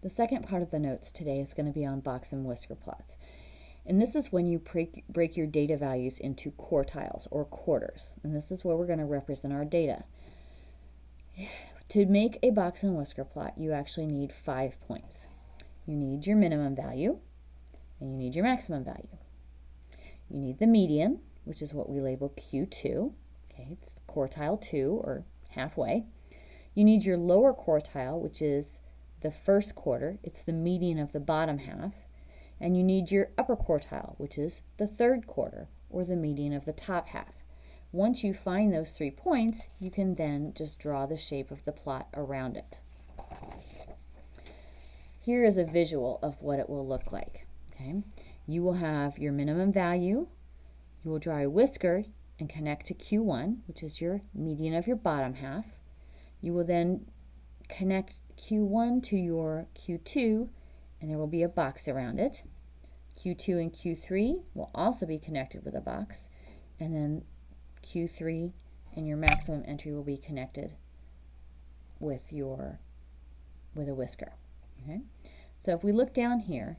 The second part of the notes today is going to be on box and whisker plots. And this is when you break your data values into quartiles or quarters. And this is where we're going to represent our data. To make a box and whisker plot, you actually need 5 points. You need your minimum value, and you need your maximum value. You need the median, which is what we label Q2. Okay, it's quartile 2, or halfway. You need your lower quartile, which is the first quarter. It's the median of the bottom half. And you need your upper quartile, which is the third quarter, or the median of the top half. Once you find those 3 points, you can then just draw the shape of the plot around it. Here is a visual of what it will look like. Okay, you will have your minimum value. You will draw a whisker and connect to Q1, which is your median of your bottom half. You will then connect Q1 to your Q2, and there will be a box around it. Q2 and Q3 will also be connected with a box, and then Q3 and your maximum entry will be connected with a whisker. Okay, so if we look down here,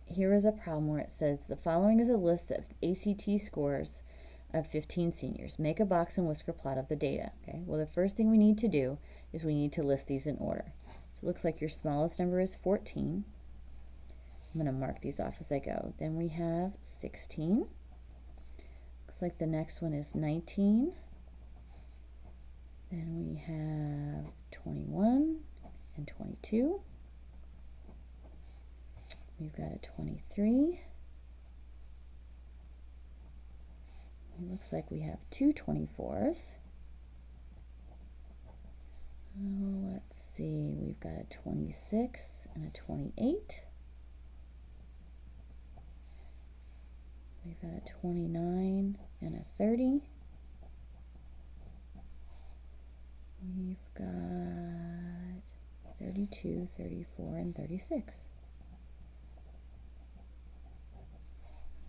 here is a problem where it says the following is a list of ACT scores of 15 seniors. Make a box and whisker plot of the data. Okay, well, the first thing we need to do is we need to list these in order. So it looks like your smallest number is 14. I'm going to mark these off as I go. Then we have 16. Looks like the next one is 19. Then we have 21 and 22. We've got a 23. It looks like we have 2 24s. Oh, let's see, we've got a 26 and a 28. We've got a 29 and a 30. We've got 32, 34, and 36.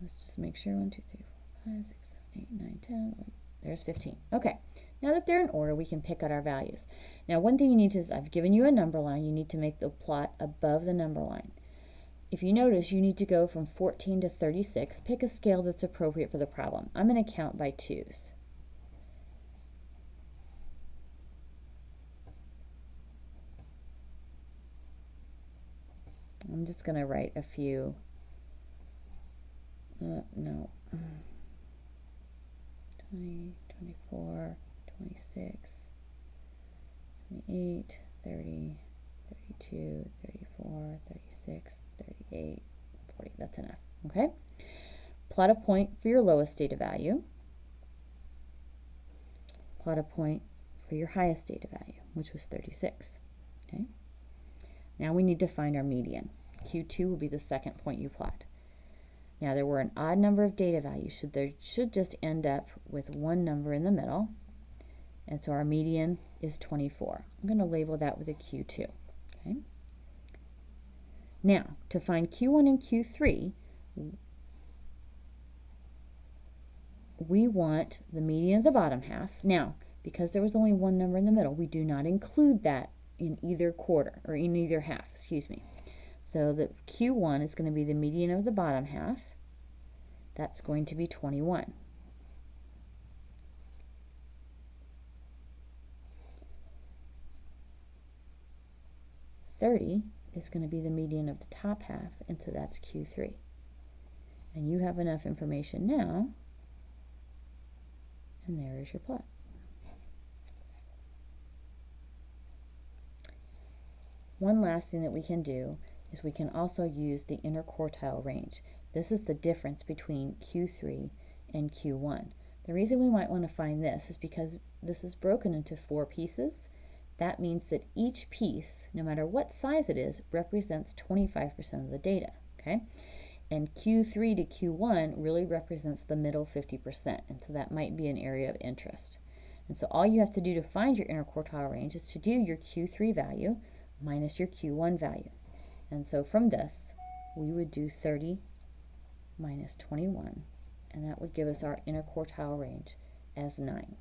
Let's just make sure. 1, 2, 3, 4, 5, 6, 7, 8, 9, 10, 11. There's 15. Okay, now that they're in order, we can pick out our values. Now, one thing you need to is, I've given you a number line. You need to make the plot above the number line. If you notice, you need to go from 14 to 36. Pick a scale that's appropriate for the problem. I'm going to count by 2s. I'm just going to write a few. No. 20, 24, 26, 28, 30, 32, 34, 36, 38, 40. That's enough. Okay? Plot a point for your lowest data value. Plot a point for your highest data value, which was 36. Okay? Now we need to find our median. Q2 will be the second point you plot. Now there were an odd number of data values. There should just end up with one number in the middle. And so our median is 24. I'm going to label that with a Q2. Okay? Now, to find Q1 and Q3, we want the median of the bottom half. Now, because there was only one number in the middle, we do not include that in either quarter, or in either half, excuse me. So the Q1 is going to be the median of the bottom half. That's going to be 21. $30 is going to be the median of the top half, and so that's Q3. And you have enough information now, and there is your plot. One last thing that we can do is we can also use the interquartile range. This is the difference between Q3 and Q1. The reason we might want to find this is because this is broken into 4 pieces. That means that each piece, no matter what size it is, represents 25% of the data. Okay? And Q3 to Q1 really represents the middle 50%, and so that might be an area of interest. And so all you have to do to find your interquartile range is to do your Q3 value minus your Q1 value. And so from this, we would do 30 minus 21, and that would give us our interquartile range as 9.